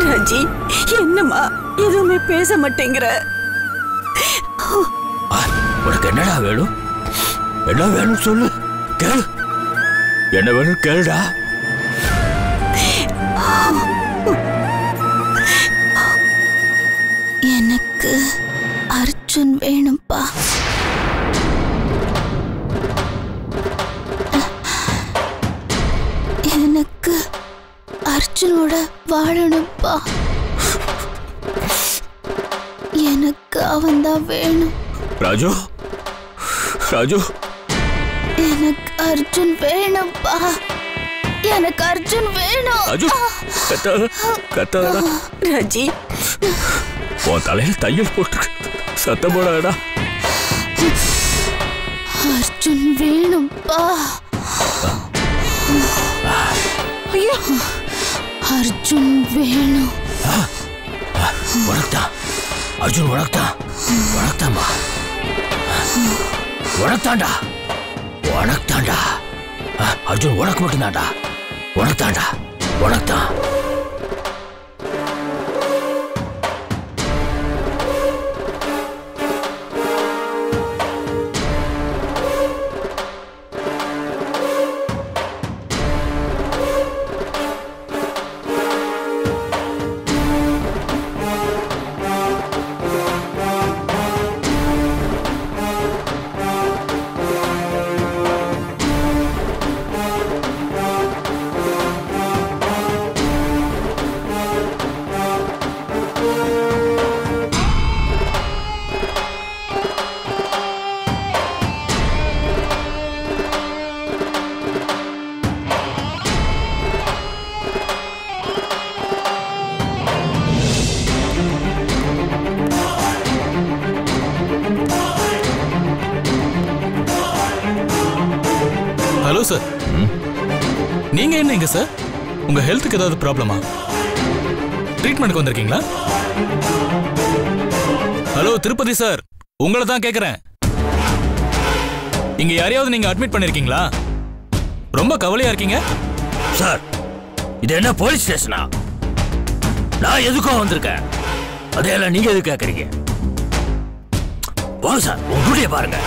ராஜி, என்னம்மா எதுவுமே பேச மாட்டேங்கிற? உனக்கு என்னடா வேணும்? என்ன வேணும் சொல்லு. கேளு, என்ன வேணும் கேளுடா. எனக்கு அர்ஜுன் வேணும்பா. எனக்கு அர்ஜுனோட வாழணும்பா. எனக்கு அவன்தான் வேணும். ராஜு, ராஜு, எனக்கு அர்ஜுன் வேணும்பா. எனக்கு அர்ஜுன் வேணும். ராஜு, கத்தாதடா. ராஜி, உன் தலையில் தையல் போட்டு சத்தம் போடாடா. அர்ஜுன் வேணும்பா. ஐயோ, அர்ஜுன் வேணும். உனக்குதான் அர்ஜுன், உனக்குதான், உனக்குதாம்மா, உனக்குதான்டா, உனக்குதான்டா. அர்ஜுன் உனக்கு மட்டும்தான்டா, உனக்குதான்டா, உனக்குதான். ஹலோ சார், நீங்க என்ன இங்க சார்? உங்க ஹெல்த்துக்கு ஏதாவது ப்ராப்ளமா? ட்ரீட்மெண்ட்க்கு வந்திருக்கீங்களா? ஹலோ திருப்பதி சார், உங்களை தான் கேக்குறேன். இங்க யாரையாவது நீங்க அட்மிட் பண்ணிருக்கீங்களா? ரொம்ப கவலையா இருக்கீங்க சார். இது என்ன போலீஸ் ஸ்டேஷனா? நான் எதுக்கோ வந்திருக்கேன், அதையெல்லாம் நீங்க எதுக்கு கேக்குறீங்க? போங்க சார், உங்களுடைய பாருங்க.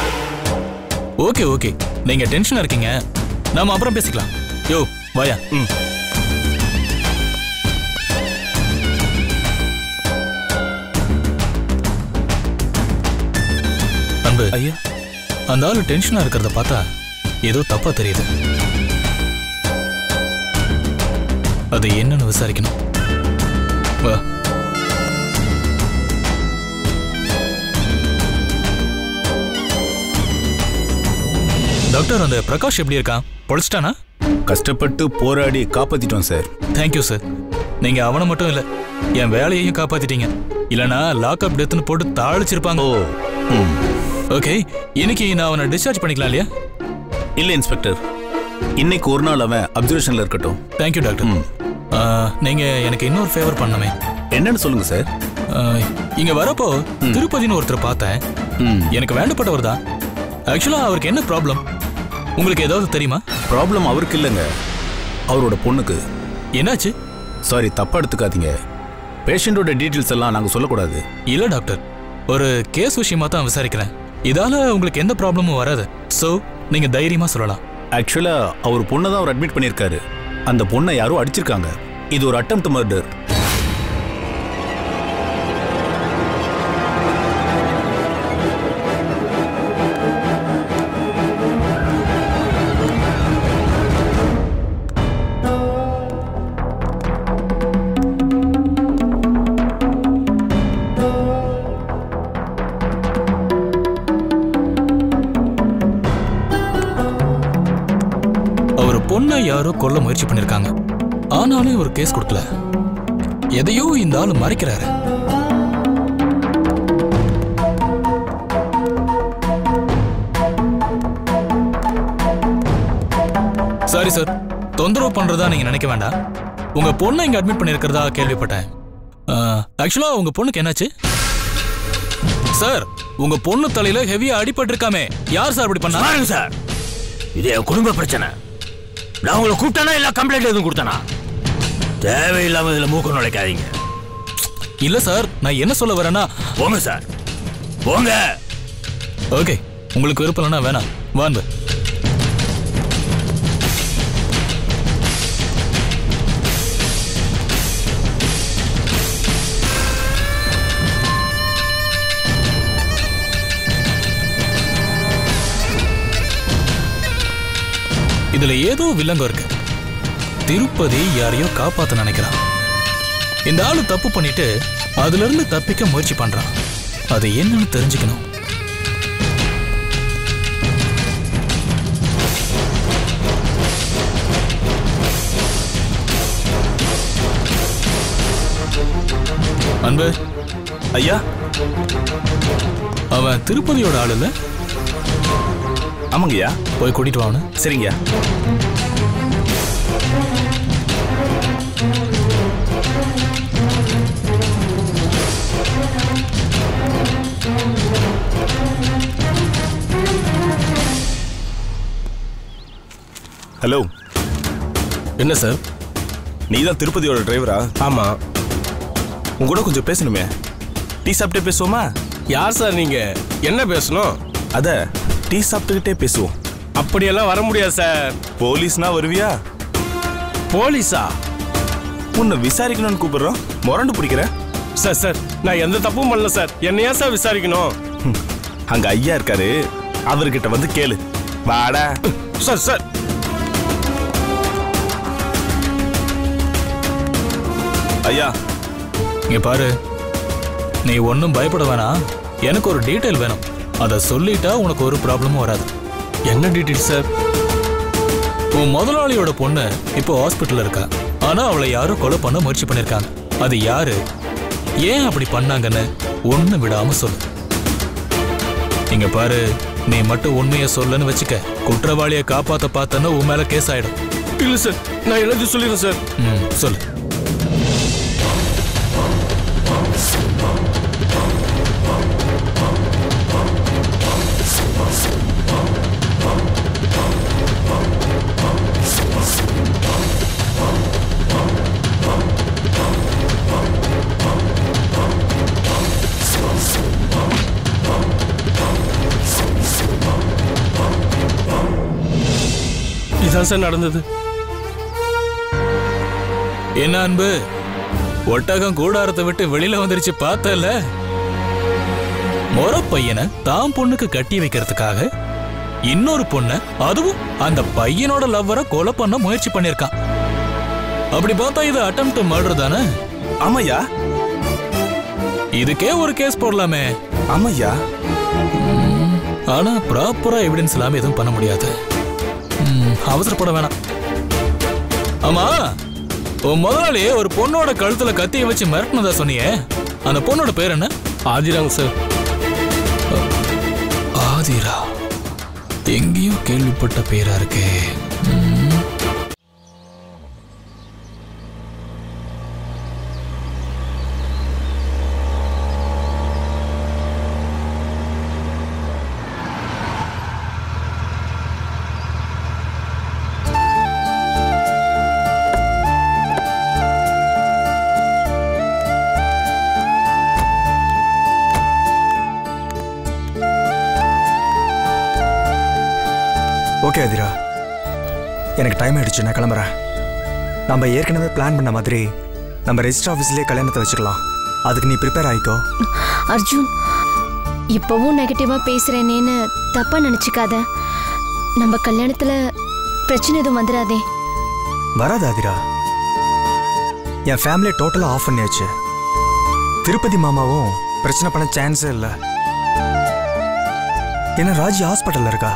ஓகே ஓகே, நீங்க டென்ஷனா இருக்கீங்க, நாம அப்புறம் பேசிக்கலாம். யோ வாயா. அன்பு ஐயா, அந்த ஆளு டென்ஷனா இருக்கிறத பார்த்தா ஏதோ தப்பா தெரியுது. அது என்னன்னு விசாரிக்கணும். வா. டாக்டர், அந்த பிரகாஷ் எப்படி இருக்கான்? பொழைச்சிட்டானா? கஷ்டப்பட்டு போராடி காப்பாத்திட்டோம் சார். Thank you sir. நீங்க அவனை மட்டும் இல்ல, என் வேலையையும் காப்பாத்திட்டீங்க. இல்லனா லாக்அப் டெத்னு போட்டு தாளிச்சிருப்பாங்க. ஓகே, இன்னைக்கு நான் அவனை டிஸ்சார்ஜ் பண்ணிக்கலாம் இல்லையா? இல்ல இன்ஸ்பெக்டர், இன்னைக்கு ஒரு நாள் அவன் அப்சர்வேஷன்ல இருக்கட்டும். Thank you doctor. நீங்க எனக்கு இன்னொரு ஃபேவர் பண்ணணுமே. என்னன்னு சொல்லுங்க சார். இங்க வரப்போ திருப்பதின்னு ஒருத்தர் பார்த்தேன். எனக்கு வேண்டப்பட்டவர் தான். ஆக்சுவலா அவருக்கு என்ன ப்ராப்ளம் உங்களுக்கு ஏதாவது தெரியுமா? ப்ராப்ளம் அவருக்கு இல்லைங்க, அவரோட பொண்ணுக்கு. என்னாச்சு? சாரி, தப்பா எடுத்துக்காதீங்க. பேஷண்டோட டீட்டெயில்ஸ் எல்லாம் நாங்க சொல்லக்கூடாது. இல்ல டாக்டர், ஒரு கேஸ் விஷயமா தான் விசாரிக்கிறேன். இதால உங்களுக்கு எந்த ப்ராப்ளமும் வராது. சோ நீங்க தைரியமா சொல்லலாம். ஆக்சுவலா அவர் பொண்ணை தான் அவர் அட்மிட் பண்ணியிருக்காரு. அந்த பொண்ணை யாரோ அடிச்சிருக்காங்க. இது ஒரு அட்டெம்ப்ட் மர்டர். பொண்ணை யாரோ கொல்ல முயற்சி பண்ணிருக்காங்க. ஆனாலும் இவர் கேஸ் கொடுக்கல. எதையோ இந்த ஆளு மறைக்கிறாரு. சாரி சார், தொந்தரவு பண்றதா நீங்க நினைக்க வேண்டாம். உங்க பொண்ணை இங்க அட்மிட் பண்ணிருக்கிறதா கேள்விப்பட்டேன். ஆக்சுவலா உங்க பொண்ணுக்கு என்னாச்சு? சார், உங்க பொண்ணு தலையில ஹெவியா அடிபட்டு இருக்காமே, யார் சார் அப்படி பண்ணா? பாருங்க சார், இது என் குடும்ப பிரச்சனை. நான் உங்களை கூப்பிட்டானா இல்ல கம்ப்ளைண்ட் எதுவும் கொடுத்தானா? தேவையில்லாம இதுல மூக்க நுழைக்காதீங்க. இல்ல சார், நான் என்ன சொல்ல வரேன்னா போங்க சார், போங்க. ஓகே, உங்களுக்கு விருப்பம் இல்லைன்னா வேணாம், வாங்க. இதுல ஏதோ வில்லங்கம் இருக்கு. திருப்பதி யாரையோ காப்பாத்த நினைக்கிறான். இந்த ஆளு தப்பு பண்ணிட்டு அதுல இருந்து தப்பிக்க முயற்சி பண்றான். அது என்னன்னு தெரிஞ்சுக்கணும். அன்பு ஐயா, அவன் திருப்பதியோட ஆளு இல்ல? ஆமாங்கய்யா. போய் கூட்டிட்டு வாங்க. சரிங்கய்யா. ஹலோ. என்ன சார்? நீ தான் திருப்பதியோட டிரைவரா? ஆமா. உங்க கூட கொஞ்சம் பேசணுமே. டீ சாப்பிட்டே பேசுவோமா? யார் சார் நீங்க? என்ன பேசணும்? அத டீ சாப்பிட்டுக்கிட்டே பேசுவோம். அப்படியெல்லாம் வர முடியாது சார். போலீஸ்னா வருவியா? போலீஸா? உன்னை விசாரிக்கணும்னு கூப்பிடுறோம், முரண்டு பிடிக்கிற. சார் சார், நான் எந்த தப்பும் பண்ணல சார். என்னையா சார் விசாரிக்கணும்? அங்க ஐயா இருக்காரு, அவர்கிட்ட வந்து கேளு. வாடா. Sir sir. ஐயா இங்க பாரு, நீ ஒன்னும் பயப்பட வேணாம். எனக்கு ஒரு டீட்டெயில் வேணும். அதை சொல்லிட்டா உனக்கு ஒரு ப்ராப்ளமும் வராது. என்ன டீட்டெயில் சார்? உன் முதலாளியோட பொண்ணு இப்போ ஹாஸ்பிட்டல்ல இருக்கா. ஆனா அவளை யாரும் கொலை பண்ண முயற்சி பண்ணிருக்காங்க. அது யாரு, ஏன் அப்படி பண்ணாங்கன்னு ஒண்ணு விடாம சொல்லு. இங்க பாரு, நீ மட்டும் உண்மையை சொல்லன்னு வச்சுக்க, குற்றவாளியை காப்பாத்த பார்த்தன்னா உன் மேல கேஸ் ஆயிடும். இல்ல சார், நான் எல்லாத்தையும் சொல்லிடுறேன் சார். சொல்லு. இதான் சார் நடந்தது. என்ன அன்பு, ஒட்டகம் கூடாரத்தை விட்டு வெளியில வந்துருச்சு பார்த்தல. மொற பையனை தான் பொண்ணுக்கு கட்டி வைக்கிறதுக்காக இன்னொரு பொண்ண, அதுவும் அந்த பையனோட லவ்வரை கொலை பண்ண முயற்சி பண்ணிருக்கான். அப்படி பார்த்தா இது அட்டெம்ப்ட் மர்டர் தானே? ஆமாய்யா. இதுக்கே ஒரு கேஸ் போடலாமே. ஆமாய்யா. ஆனா ப்ராப்பரா எவிடன்ஸ் இல்லாம எதுவும் பண்ண முடியாது. அவசரப்பட வேணாம். ஆமா, உன் முதலாளி ஒரு பொண்ணோட கழுத்துல கத்தியை வச்சு மிரட்டினதா சொன்னியே, அந்த பொண்ணோட பேர் என்ன? ஆதிராங்க சார். ஆதிரா? எங்கேயோ கேள்விப்பட்ட பேரா இருக்கே. ஓகே ஆதிரா, எனக்கு டைம் ஆயிடுச்சு, நான் கிளம்புறேன். நம்ம ஏற்கனவே பிளான் பண்ண மாதிரி நம்ம ரெஜிஸ்டர் ஆஃபீஸ்லேயே கல்யாணத்தை வச்சுக்கலாம். அதுக்கு நீ ப்ரிப்பேர் ஆகிக்கோ. அர்ஜுன், இப்போவும் நெகட்டிவாக பேசுகிறேனேன்னு தப்பாக நினச்சிக்காத. நம்ம கல்யாணத்தில் பிரச்சனை எதுவும் வந்துடாதே. வராது ஆதிரா. என் ஃபேமிலியை டோட்டலாக ஆஃப் பண்ணியாச்சு. திருப்பதி மாமாவும் பிரச்சனை பண்ண சான்ஸே இல்லை. ஏன்னா ராஜி ஹாஸ்பிட்டலில் இருக்கா.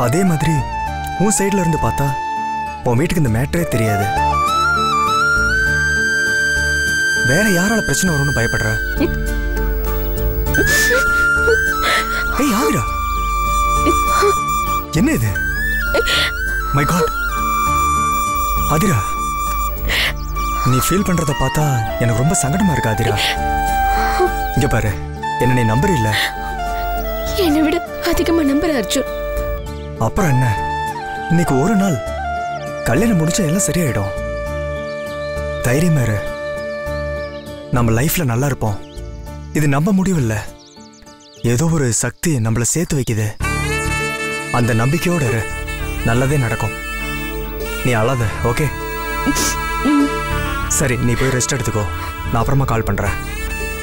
அதே மாதிரி உன் சைட்ல இருந்து பார்த்தா உன் வீட்டுக்கு இந்த மேட்டரே தெரியாது. வேற யாரால பிரச்சனை வரும்னு பயப்படுற? ஏய் ஆதிரா, என்ன இது? மை காட் ஆதிரா, நீ ஃபீல் பண்றத பார்த்தா எனக்கு ரொம்ப சங்கடமா இருக்கு ஆதிரா. இங்க பாரு, என்ன நீ நம்பர் இல்ல? என்னை விட அதிகமா நம்புற அர்ஜுன். அப்புறம் என்ன, இன்னைக்கு ஒரு நாள் கல்யாணம் முடிச்சா எல்லாம் சரியாயிடும். தைரியமா இரு. நம்ம லைஃப்ல நல்லா இருப்போம். இது நம்ம முடிவு இல்ல, ஏதோ ஒரு சக்தி நம்மள சேர்த்து வைக்குது. அந்த நம்பிக்கையோட இரு, நல்லதே நடக்கும். நீ அழாத, ஓகே? சரி, நீ போய் ரெஸ்ட் எடுத்துக்கோ. நான் அப்புறமா கால் பண்றேன்.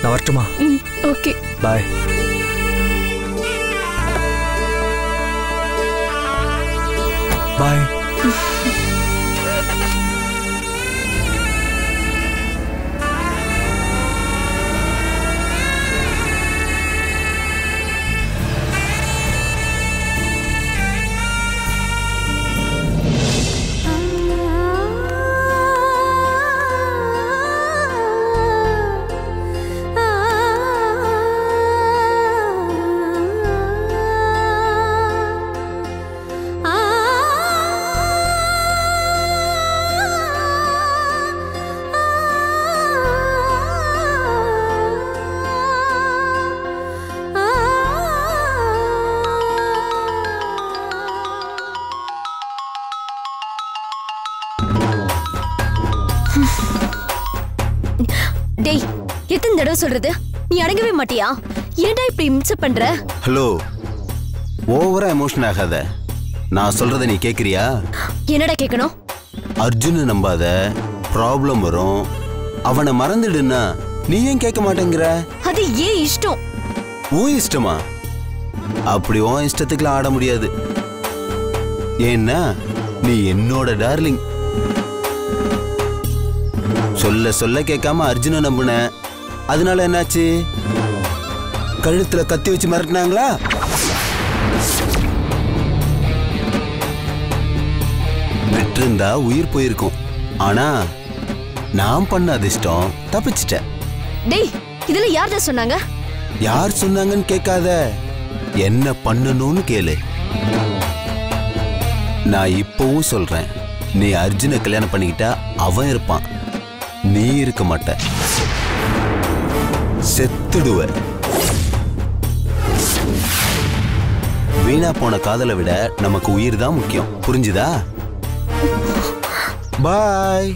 நான் வரட்டுமா? ஓகே, பாய். பாய். டேய், எத்தனை தடவை சொல்றது? நீ அடங்கவே மாட்டியா? ஏன்டா இப்படி இம்சை பண்ற? ஹலோ, ஓவரா எமோஷன் ஆகாத. நான் சொல்றத நீ கேக்குறியா? என்னடா கேட்கணும்? அர்ஜுனை நம்பாத, ப்ராப்ளம் வரும். அவனை மறந்துடுன்னா நீ ஏன் கேட்க மாட்டேங்கிற? அது ஏன் இஷ்டம். உன் இஷ்டமா? அப்படி உன் இஷ்டத்துக்குலாம் ஆட முடியாது. ஏன்னா நீ என்னோட டார்லிங். சொல்ல சொல்ல கேட்காம அர்ஜுனை நம்புன, அதனால என்னாச்சு? கழுத்துல கத்தி வச்சு மிரட்டினாங்களா? விட்டிருந்தா உயிர் போயிருக்கும். ஆனா நான் பண்ண அதிர்ஷ்டம் தப்பிச்சிட்ட. டேய், இதெல்லாம் யார்டா சொன்னாங்க? யார் சொன்னாங்கன்னு கேட்காத, என்ன பண்ணணும்னு கேளு. நான் இப்பவும் சொல்றேன், நீ அர்ஜுனை கல்யாணம் பண்ணிக்கிட்டா அவன் இருப்பான், நீ இருக்க மாட்ட. செத்துடுவ. வீணா போன காதலை விட நமக்கு உயிர் தான் முக்கியம். புரிஞ்சுதா? பாய்.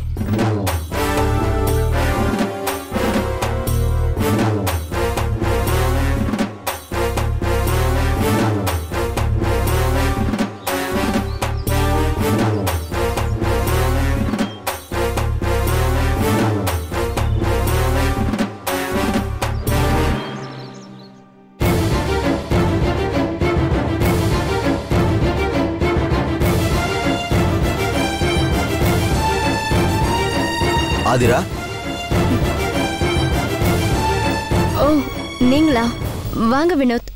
ஆதிரா, ஓ நீங்களா? வாங்க வினோத்.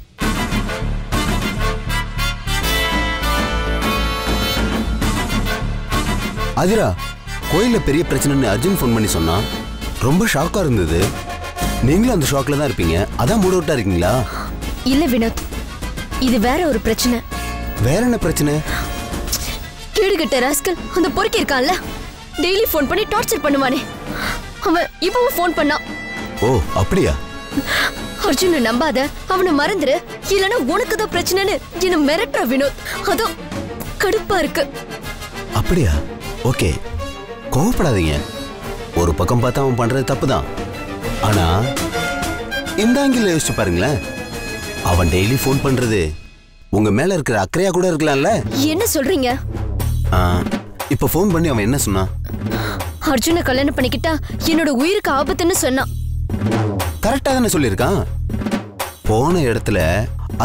ஆதிரா, கோயில்ல பெரிய பிரச்சனைன்னு அர்ஜுன் ஃபோன் பண்ணி சொன்னா. ரொம்ப ஷாக்கா இருந்தது. நீங்களும் அந்த ஷாக்ல தான் இருப்பீங்க, அதான் மூட் அவுட்டா இருக்கீங்களா? இல்ல வினோத், இது வேற ஒரு பிரச்சனை. வேற என்ன பிரச்சனை? கேடுகட்ட ராஸ்கல் அந்த பொறுக்கி இருக்கான்ல, டெய்லி ஃபோன் பண்ணி டார்ச்சர் பண்ணுவானே, அவன் இப்பவும் ஃபோன் பண்ணான். ஓ அப்படியா? அர்ஜுனை நம்பாத, அவனை மறந்துரு, இல்லனா உனக்கு தான் பிரச்சனைன்னு என்ன மிரட்டுற வினோத். அதான் கடுப்பா இருக்கு. அப்படியா? ஓகே, கோவப்படாதீங்க. ஒரு பக்கம் பார்த்தா அவன் பண்றது தப்புதான். ஆனா இந்த ஆங்கிள் யோசிச்சு பாருங்களேன், அவன் டெய்லி ஃபோன் பண்றது உங்க மேல இருக்கிற அக்கறையா கூட இருக்கலாம்ல. என்ன சொல்றீங்க? இப்ப ஃபோன் பண்ணி அவன் என்ன சொன்னான்? அர்ஜுனை கல்யாணம் பண்ணிக்கிட்டா என்னோட உயிருக்கு ஆபத்துன்னு சொன்னான். கரெக்டா தானே சொல்லியிருக்கான். போன இடத்துல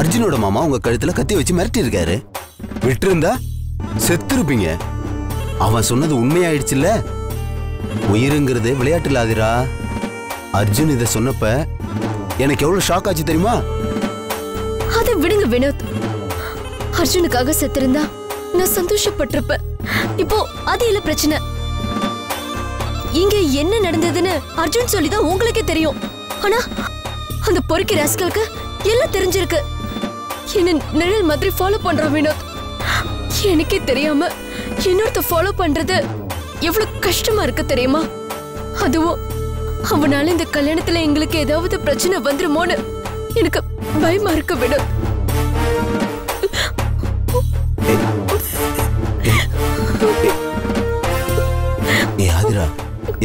அர்ஜுனோட மாமா உங்க கழுத்துல கத்தி வச்சு மிரட்டி இருக்காரு. விட்டுருந்தா செத்துருப்பீங்க. அவன் சொன்னது உண்மையாயிடுச்சுல்ல. உயிருங்கிறது விளையாட்டு இல்லாதிரா. அர்ஜுன் இதை சொன்னப்ப எனக்கு எவ்வளவு ஷாக் ஆச்சு தெரியுமா? அதை விடுங்க வினோத். அர்ஜுனுக்காக செத்திருந்தா நான் சந்தோஷப்பட்டிருப்பேன். இப்போ அது இல்ல பிரச்சனை. இங்க என்ன நடந்ததுன்னு அர்ஜுன் சொல்லிதான் உங்களுக்கே தெரியும். ஆனா அந்த பொறுக்கி ராஸ்கலுக்கு எல்லாம் தெரிஞ்சிருக்கு. என்ன நிழல் மாதிரி ஃபாலோ பண்றான் வினோத். எனக்கே தெரியாம இன்னொருத்த ஃபாலோ பண்றது எவ்வளவு கஷ்டமா இருக்கு தெரியுமா? அதுவும் அவனால இந்த கல்யாணத்துல எங்களுக்கு ஏதாவது பிரச்சனை வந்துருமோன்னு எனக்கு பயமா இருக்கு வினோத்.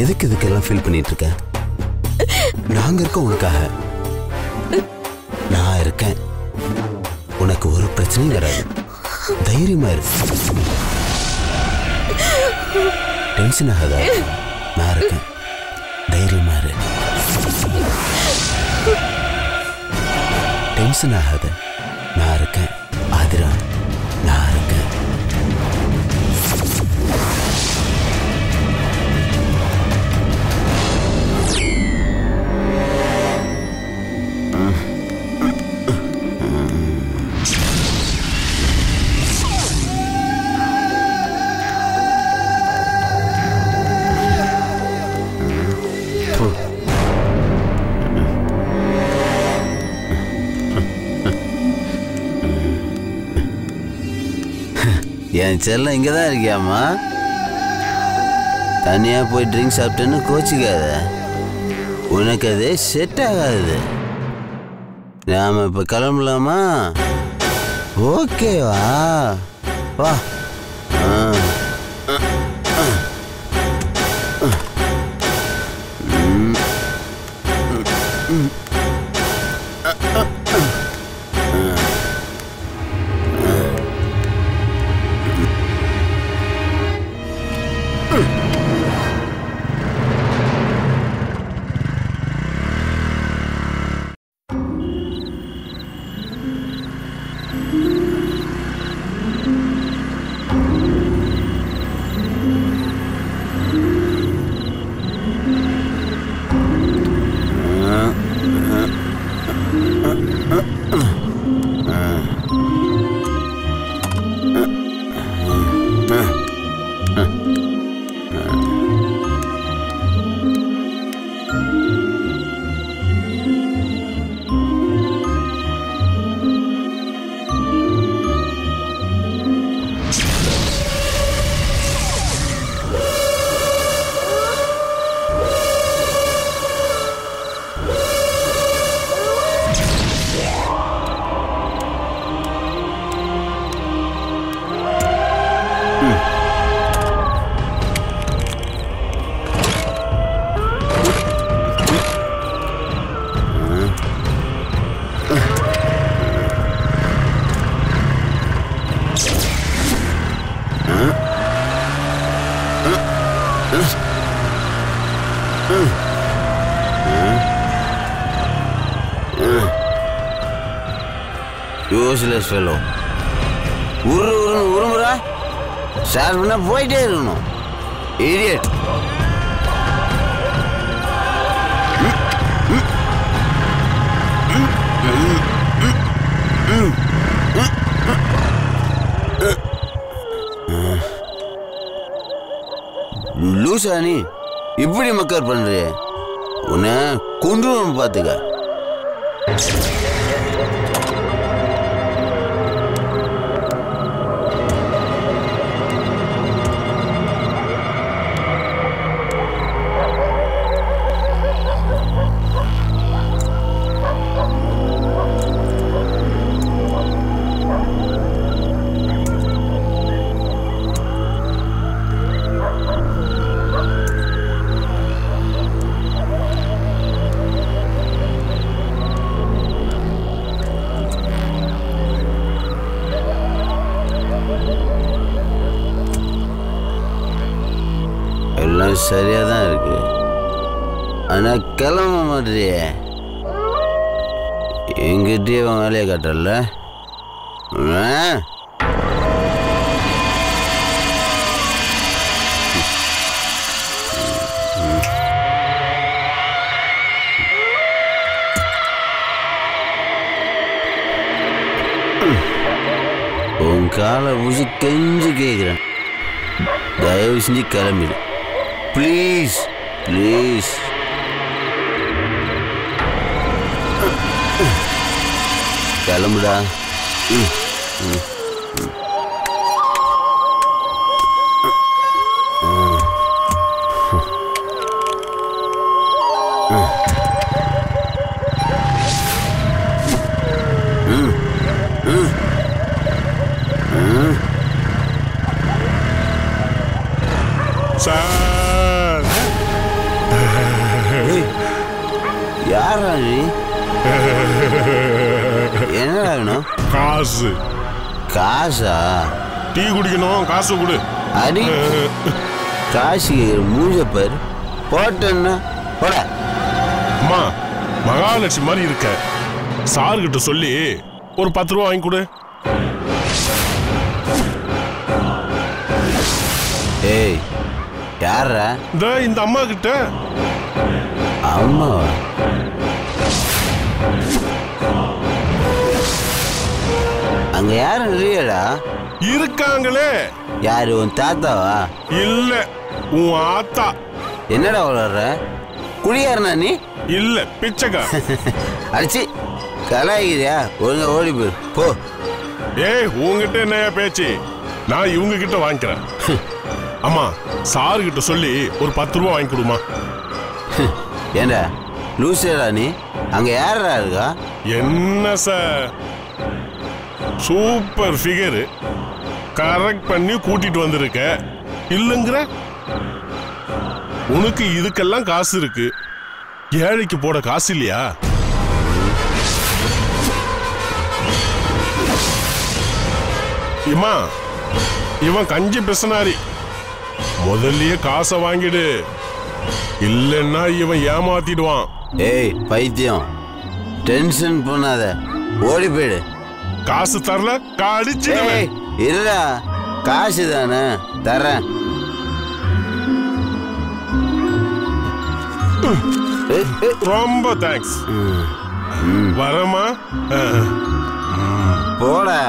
எதுக்கு இதுக்கெல்லாம் ஃபீல் பண்ணிட்டு இருக்க? நாங்க இருக்கோம் உனக்காக. நான் இருக்கேன். உனக்கு ஒரு பிரச்சனையும் வராது. தைரியமா இரு. டென்ஷன் ஆகாத. நான் இருக்கேன். தைரியமா இரு. டென்ஷன் ஆகாத. நான் இருக்கேன். ஆதிரா, நான் இருக்கேன். என் செல்லம் இங்கே தான் இருக்கியாம்மா? தனியாக போய் ட்ரிங்க் சாப்பிட்டேன்னு கோச்சிக்காத. உனக்கு அது செட் ஆகாது. நாம் இப்போ கிளம்பலாமா? ஓகேவா? வா. Useless fellow. உருமுறா ஷேர் பண்ணா போயிட்டே இருக்கணும். இடியட். லூசா நீ இப்படி மக்கர் பண்றிய? உன்னை கொண்டு பார்த்துக்க. எல்லாம் சரியா தான் இருக்கு. ஆனா கிளம்ப மாட்டியே. எங்கிட்டே வேலையை காட்டல. உன் காலை பூசி கெஞ்சு கேட்குறேன். தயவு செஞ்சு கிளம்பிடு. Please please. கிளம்புடா. சார் காசு. காசா? டீ குடிக்கணும், காசு கொடு. அடி காசு மூஞ்சப்பர் போட்டேன்னா போட. அம்மா மகாலட்சுமி மாதிரி இருக்க, சார்கிட்ட சொல்லி ஒரு 10 ரூபா வாங்கி கொடு. ஏய் யாரா? இந்த அம்மா கிட்ட. அம்மா அங்க யாரும் இல்லையடா? இருக்காங்களே. யாரு, உன் தாத்தாவா? இல்ல, உன் ஆத்தா. என்னடா வளர்ற? குடியாரனா நீ? இல்ல, பிச்சைக்கா. அடிச்சு கலாய்கிறியா? ஒழுங்கா ஓடி போய் போ. ஏய், உங்ககிட்ட என்னையா பேச்சு? நான் இவங்க கிட்ட வாங்கிக்கிறேன். அம்மா சாரு கிட்ட சொல்லி ஒரு 10 ரூபா வாங்கி கொடுமா. ஏண்டா லூசேடா நீ? அங்க யாரா இருக்கா? என்ன சார், சூப்பர் ஃபிகர் கரெக்ட் பண்ணி கூட்டிட்டு வந்திருக்க. இல்லங்கிற உனக்கு இதுக்கெல்லாம் காசு இருக்கு, ஏழைக்கு போட காசு இல்லையா? இம்மா இவன் கஞ்சி பிசனாரி, முதல்லயே காசை வாங்கிடு, இல்லைன்னா இவன் ஏமாத்திடுவான். ஏய் பைத்தியம், டென்ஷன் பண்ணாத, ஓடி போயிடு. காசு தரல கடிச்சிடுவேன். இல்லடா, காசு தானே தரேன். ரொம்ப தேங்க்ஸ். வரமா? போடா.